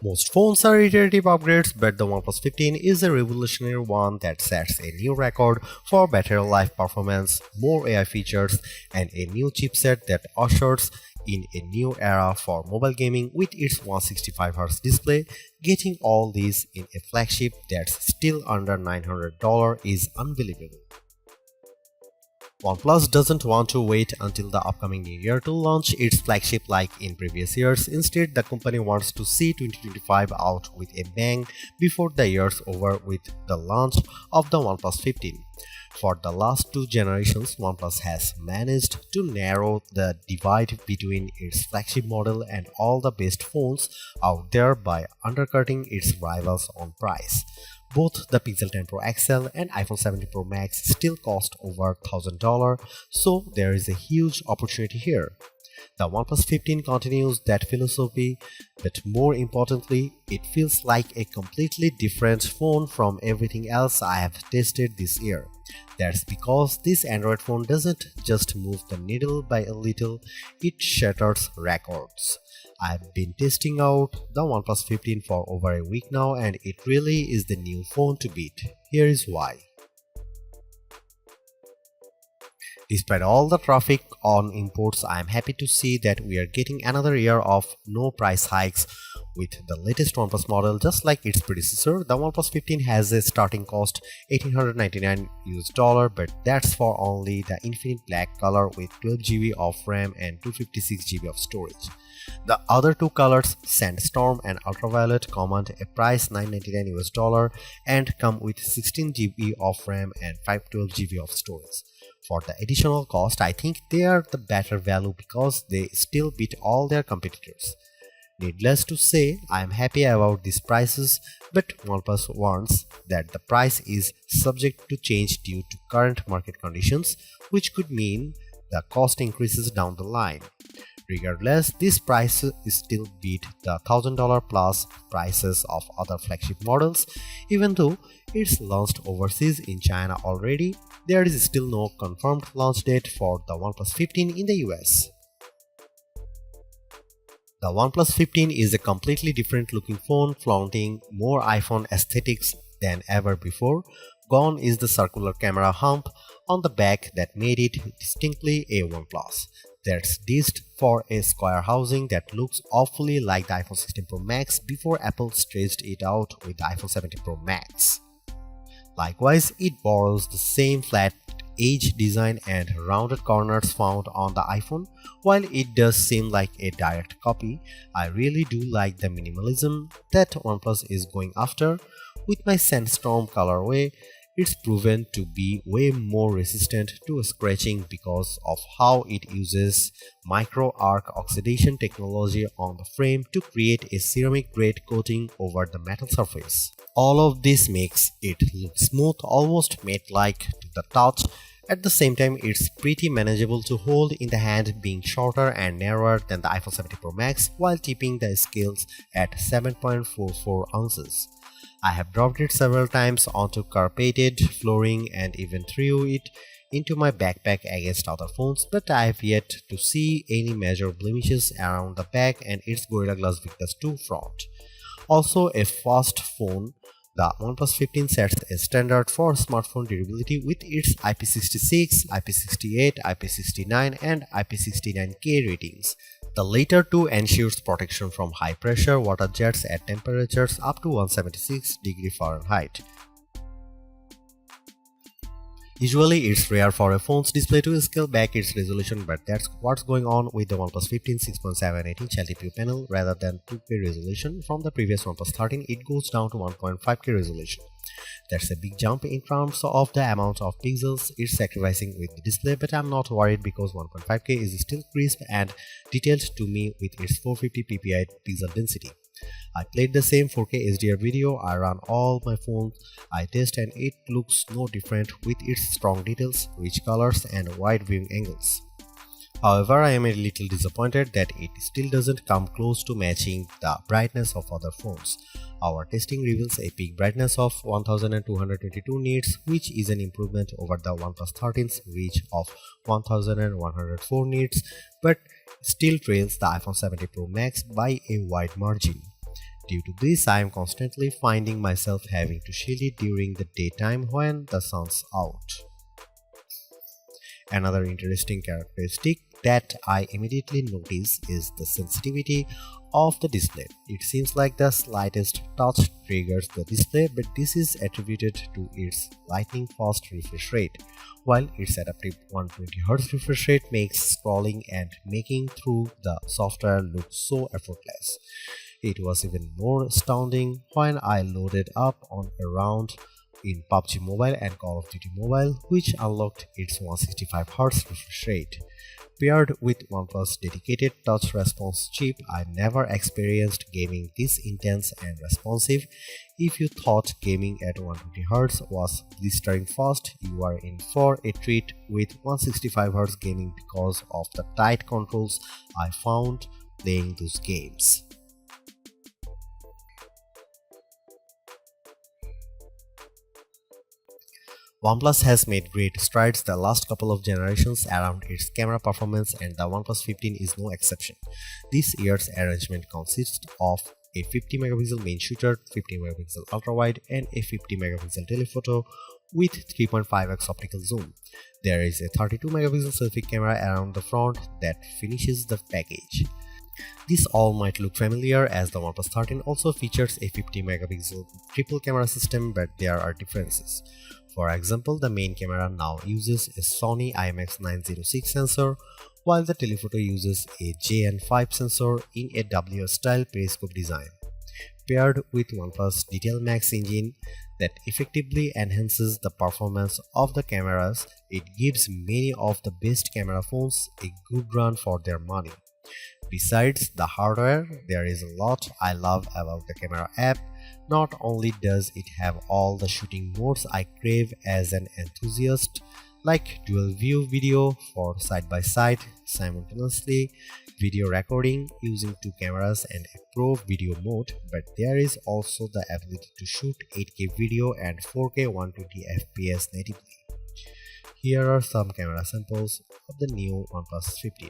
Most phones are iterative upgrades, but the OnePlus 15 is a revolutionary one that sets a new record for battery life performance, more AI features, and a new chipset that ushers in a new era for mobile gaming with its 165Hz display. Getting all these in a flagship that's still under $900 is unbelievable. OnePlus doesn't want to wait until the upcoming new year to launch its flagship like in previous years. Instead, the company wants to see 2025 out with a bang before the year's over with the launch of the OnePlus 15. For the last two generations, OnePlus has managed to narrow the divide between its flagship model and all the best phones out there by undercutting its rivals on price. Both the Pixel 10 Pro XL and iPhone 17 Pro Max still cost over $1,000, so there is a huge opportunity here. The OnePlus 15 continues that philosophy, but more importantly, it feels like a completely different phone from everything else I have tested this year. That's because this Android phone doesn't just move the needle by a little, it shatters records. I've been testing out the OnePlus 15 for over a week now and it really is the new phone to beat. Here is why. Despite all the traffic on imports, I am happy to see that we are getting another year of no price hikes with the latest OnePlus model. Just like its predecessor, the OnePlus 15 has a starting cost $1,899, but that's for only the Infinite Black color with 12GB of RAM and 256GB of storage. The other two colors, Sandstorm and Ultraviolet, command a price $999 and come with 16GB of RAM and 512GB of storage. For the additional cost, I think they are the better value because they still beat all their competitors. Needless to say, I am happy about these prices, but OnePlus warns that the price is subject to change due to current market conditions, which could mean the cost increases down the line. Regardless, this price still beat the $1,000 plus prices of other flagship models. Even though it's launched overseas in China already, there is still no confirmed launch date for the OnePlus 15 in the US. The OnePlus 15 is a completely different looking phone, flaunting more iPhone aesthetics than ever before. Gone is the circular camera hump on the back that made it distinctly a OnePlus. That's dished for a square housing that looks awfully like the iPhone 16 Pro Max before Apple stretched it out with the iPhone 17 Pro Max. Likewise, it borrows the same flat edge design and rounded corners found on the iPhone. While it does seem like a direct copy, I really do like the minimalism that OnePlus is going after. With my Sandstorm colorway, it's proven to be way more resistant to scratching because of how it uses micro arc oxidation technology on the frame to create a ceramic grade coating over the metal surface. All of this makes it look smooth, almost matte-like to the touch. At the same time, it's pretty manageable to hold in the hand, being shorter and narrower than the iPhone 17 Pro Max while keeping the scales at 7.44 ounces. I have dropped it several times onto carpeted flooring and even threw it into my backpack against other phones, but I have yet to see any major blemishes around the back and its Gorilla Glass Victus 2 front. Also a fast phone, the OnePlus 15 sets a standard for smartphone durability with its IP66, IP68, IP69 and IP69K ratings. The latter two ensures protection from high pressure water jets at temperatures up to 176 degrees Fahrenheit. Usually, it's rare for a phone's display to scale back its resolution, but that's what's going on with the OnePlus 15 6.78-inch LTPO panel. Rather than 2K resolution from the previous OnePlus 13, it goes down to 1.5K resolution. That's a big jump in terms of the amount of pixels it's sacrificing with the display, but I'm not worried because 1.5K is still crisp and detailed to me with its 450 ppi pixel density. I played the same 4K HDR video, I run all my phones I test and it looks no different with its strong details, rich colors and wide viewing angles. However, I am a little disappointed that it still doesn't come close to matching the brightness of other phones. Our testing reveals a peak brightness of 1222 nits, which is an improvement over the OnePlus 13's reach of 1104 nits, but still trails the iPhone 17 Pro Max by a wide margin. Due to this, I am constantly finding myself having to shield it during the daytime when the sun's out. Another interesting characteristic that I immediately notice is the sensitivity of the display. It seems like the slightest touch triggers the display, but this is attributed to its lightning fast refresh rate, while its adaptive 120Hz refresh rate makes scrolling and making through the software look so effortless. It was even more astounding when I loaded up on a round in PUBG Mobile and Call of Duty Mobile, which unlocked its 165Hz refresh rate. Paired with OnePlus dedicated touch response chip, I never experienced gaming this intense and responsive. If you thought gaming at 120Hz was blistering fast, you are in for a treat with 165Hz gaming because of the tight controls I found playing those games. OnePlus has made great strides the last couple of generations around its camera performance, and the OnePlus 15 is no exception. This year's arrangement consists of a 50 megapixel main shooter, 50 megapixel ultrawide, and a 50 megapixel telephoto with 3.5x optical zoom. There is a 32 megapixel selfie camera around the front that finishes the package. This all might look familiar as the OnePlus 13 also features a 50 megapixel triple camera system, but there are differences. For example, the main camera now uses a Sony IMX906 sensor, while the telephoto uses a JN5 sensor in a WS-style periscope design. Paired with OnePlus Detail Max engine that effectively enhances the performance of the cameras, it gives many of the best camera phones a good run for their money. Besides the hardware, there is a lot I love about the camera app. Not only does it have all the shooting modes I crave as an enthusiast, like dual view video for side-by-side simultaneously, video recording using two cameras and a pro video mode, but there is also the ability to shoot 8K video and 4K 120fps natively. Here are some camera samples of the new OnePlus 15.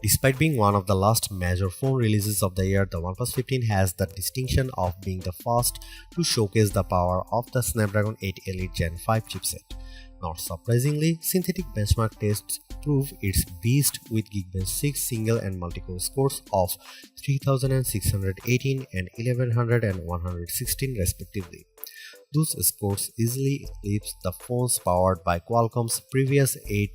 Despite being one of the last major phone releases of the year, the OnePlus 15 has the distinction of being the first to showcase the power of the Snapdragon 8 Elite Gen 5 chipset. Not surprisingly, synthetic benchmark tests prove its beast with Geekbench 6 single and multi-core scores of 3618 and 1100 and 116 respectively. Those scores easily eclipse the phones powered by Qualcomm's previous 8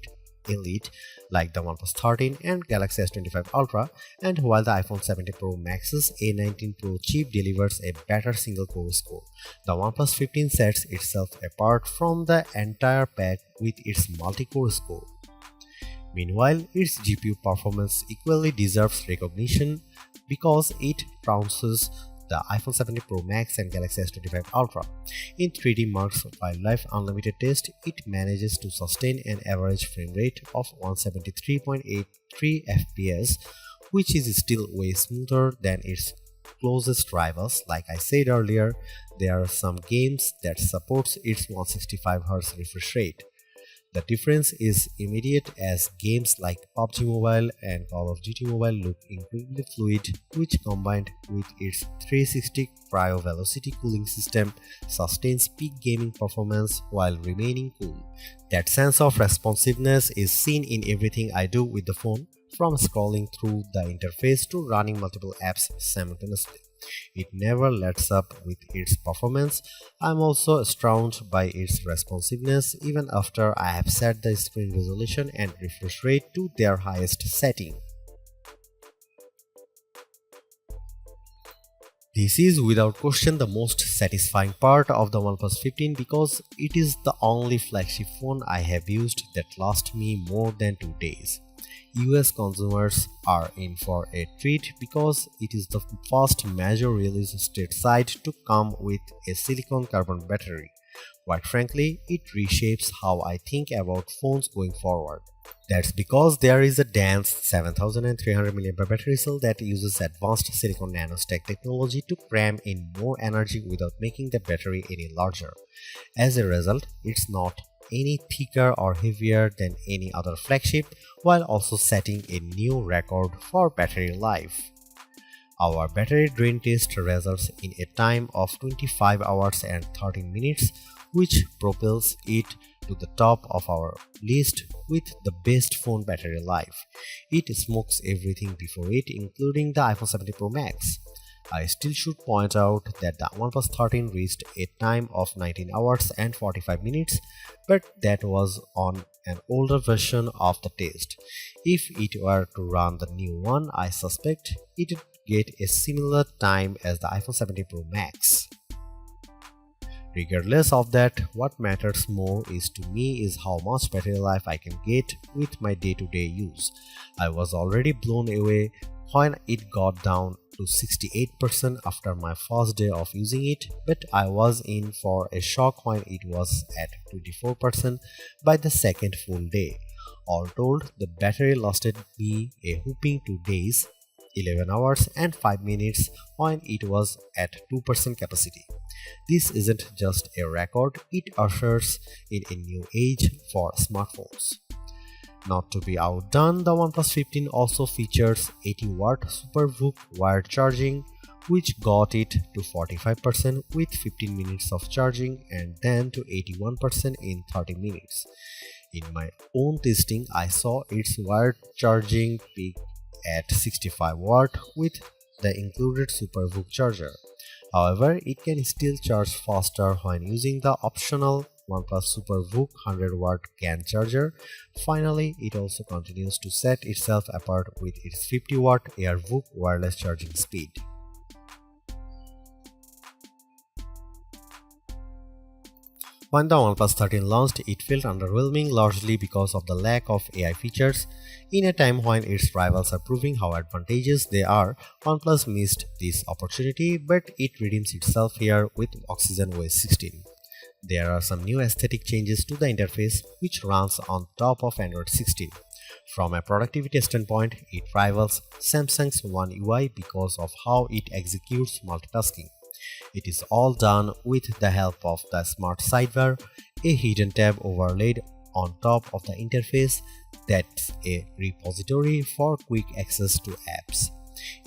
Elite like the OnePlus 13 and Galaxy S25 Ultra, and while the iPhone 17 Pro Max's A19 Pro chip delivers a better single-core score, the OnePlus 15 sets itself apart from the entire pack with its multi-core score. Meanwhile, its GPU performance equally deserves recognition because it trounces the iPhone 17 Pro Max and Galaxy S25 Ultra. In 3D Mark's Wildlife Unlimited test, it manages to sustain an average frame rate of 173.83 FPS, which is still way smoother than its closest rivals. Like I said earlier, there are some games that supports its 165Hz refresh rate. The difference is immediate as games like PUBG Mobile and Call of Duty Mobile look incredibly fluid, which combined with its 360 cryo velocity cooling system sustains peak gaming performance while remaining cool. That sense of responsiveness is seen in everything I do with the phone, from scrolling through the interface to running multiple apps simultaneously. It never lets up with its performance. I'm also astounded by its responsiveness even after I have set the screen resolution and refresh rate to their highest setting. This is without question the most satisfying part of the OnePlus 15 because it is the only flagship phone I have used that lasts me more than 2 days. US consumers are in for a treat because it is the first major release stateside to come with a silicon carbon battery. Quite frankly, it reshapes how I think about phones going forward. That's because there is a dense 7300 mAh battery cell that uses advanced silicon nanostack technology to cram in more energy without making the battery any larger. As a result, it's not any thicker or heavier than any other flagship, while also setting a new record for battery life. Our battery drain test results in a time of 25 hours and 13 minutes, which propels it to the top of our list with the best phone battery life. It smokes everything before it, including the iPhone 17 Pro Max. I still should point out that the OnePlus 13 reached a time of 19 hours and 45 minutes, but that was on an older version of the test. If it were to run the new one, I suspect it would get a similar time as the iPhone 17 Pro Max. Regardless of that, what matters more to me is how much battery life I can get with my day-to-day use. I was already blown away when it got down to 68% after my first day of using it, but I was in for a shock when it was at 24% by the second full day. All told, the battery lasted me a whopping 2 days, 11 hours and 5 minutes when it was at 2% capacity. This isn't just a record, it ushers in a new age for smartphones. Not to be outdone, the OnePlus 15 also features 80-watt SuperVOOC wired charging, which got it to 45% with 15 minutes of charging and then to 81% in 30 minutes. In my own testing, I saw its wired charging peak at 65 watt with the included SuperVOOC charger. However, it can still charge faster when using the optional OnePlus SuperVOOC 100-watt CAN charger. Finally, it also continues to set itself apart with its 50-watt AirVOOC wireless charging speed. When the OnePlus 13 launched, it felt underwhelming largely because of the lack of AI features. In a time when its rivals are proving how advantageous they are, OnePlus missed this opportunity, but it redeems itself here with Oxygen OS 16. There are some new aesthetic changes to the interface which runs on top of Android 16. From a productivity standpoint, it rivals Samsung's One UI because of how it executes multitasking. It is all done with the help of the Smart Sidebar, a hidden tab overlaid on top of the interface that's a repository for quick access to apps.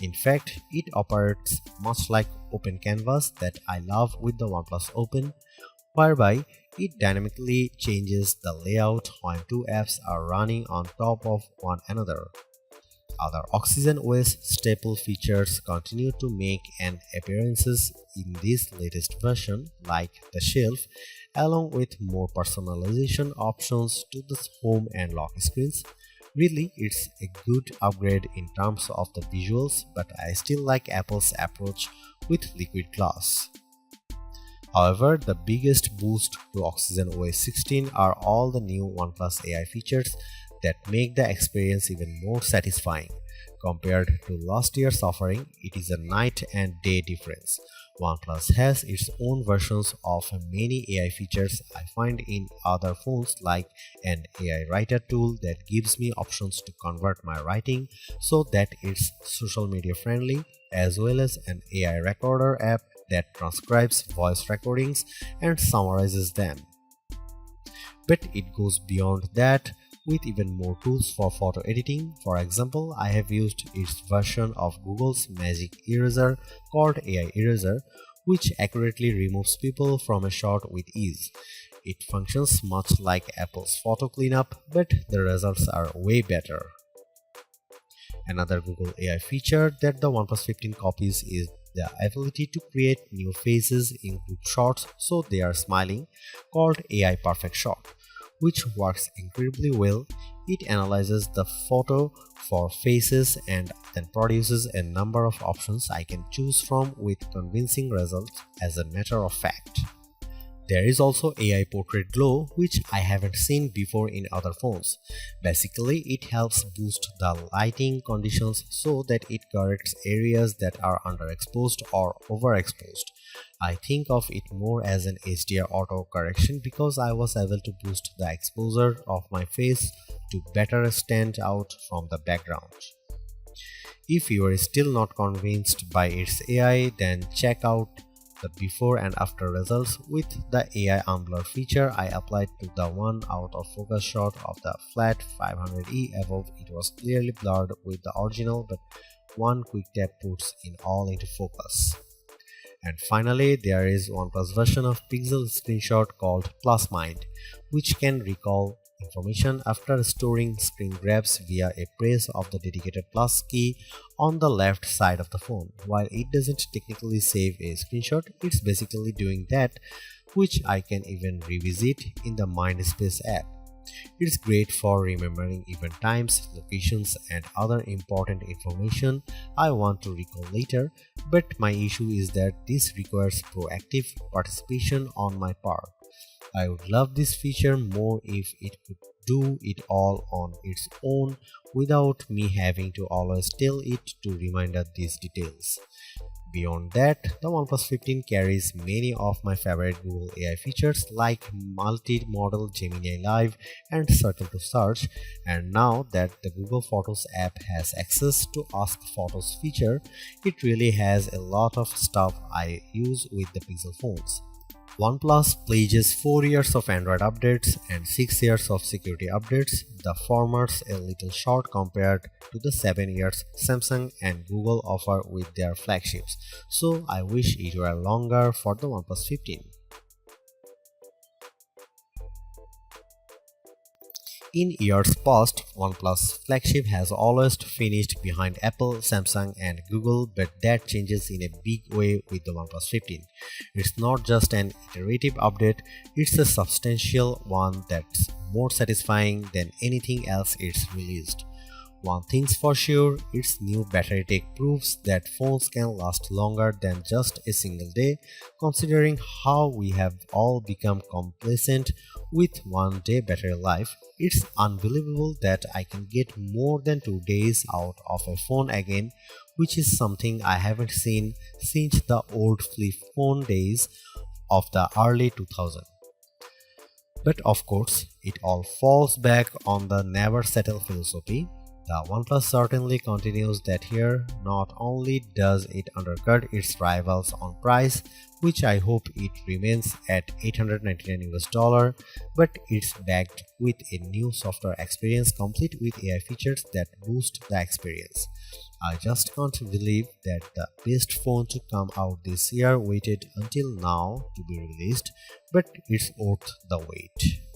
In fact, it operates much like Open Canvas that I love with the OnePlus Open, whereby it dynamically changes the layout when two apps are running on top of one another. Other Oxygen OS staple features continue to make an appearances in this latest version, like the shelf, along with more personalization options to the home and lock screens. Really, it's a good upgrade in terms of the visuals, but I still like Apple's approach with liquid glass. However, the biggest boost to Oxygen OS 16 are all the new OnePlus AI features that make the experience even more satisfying. Compared to last year's offering, it is a night and day difference. OnePlus has its own versions of many AI features I find in other phones, like an AI writer tool that gives me options to convert my writing so that it's social media friendly, as well as an AI recorder app that transcribes voice recordings and summarizes them. But it goes beyond that with even more tools for photo editing. For example, I have used its version of Google's Magic Eraser called AI Eraser, which accurately removes people from a shot with ease. It functions much like Apple's photo cleanup, but the results are way better. Another Google AI feature that the OnePlus 15 copies is the ability to create new faces in group shots so they are smiling, called AI Perfect Shot, which works incredibly well. It analyzes the photo for faces and then produces a number of options I can choose from with convincing results. As a matter of fact, there is also AI Portrait Glow, which I haven't seen before in other phones. Basically, it helps boost the lighting conditions so that it corrects areas that are underexposed or overexposed. I think of it more as an HDR auto correction because I was able to boost the exposure of my face to better stand out from the background. If you are still not convinced by its AI, then check out the before and after results. With the AI Ambler feature I applied to the one out of focus shot of the flat 500E above. It was clearly blurred with the original, but one quick tap puts it all into focus. And finally, there is OnePlus version of Pixel Screenshot called Plus Mind, which can recall information after storing screen grabs via a press of the dedicated plus key on the left side of the phone. While it doesn't technically save a screenshot, it's basically doing that, which I can even revisit in the Mindspace app. It's great for remembering event times, locations, and other important information I want to recall later, but my issue is that this requires proactive participation on my part. I would love this feature more if it could do it all on its own without me having to always tell it to remind these details. Beyond that, the OnePlus 15 carries many of my favorite Google AI features like multi-modal Gemini Live and Circle to Search, and now that the Google Photos app has access to Ask Photos feature, it really has a lot of stuff I use with the Pixel phones. OnePlus pledges 4 years of Android updates and 6 years of security updates, the former's a little short compared to the 7 years Samsung and Google offer with their flagships, so I wish it were longer for the OnePlus 15. In years past, OnePlus flagship has always finished behind Apple, Samsung and Google, but that changes in a big way with the OnePlus 15. It's not just an iterative update, it's a substantial one that's more satisfying than anything else it's released. One thing's for sure, its new battery tech proves that phones can last longer than just a single day. Considering how we have all become complacent with 1 day battery life, it's unbelievable that I can get more than 2 days out of a phone again, which is something I haven't seen since the old flip phone days of the early 2000s. But of course, it all falls back on the never settle philosophy. The OnePlus certainly continues that here. Not only does it undercut its rivals on price, which I hope it remains at $899 but it's backed with a new software experience complete with AI features that boost the experience. I just can't believe that the best phone to come out this year waited until now to be released, but it's worth the wait.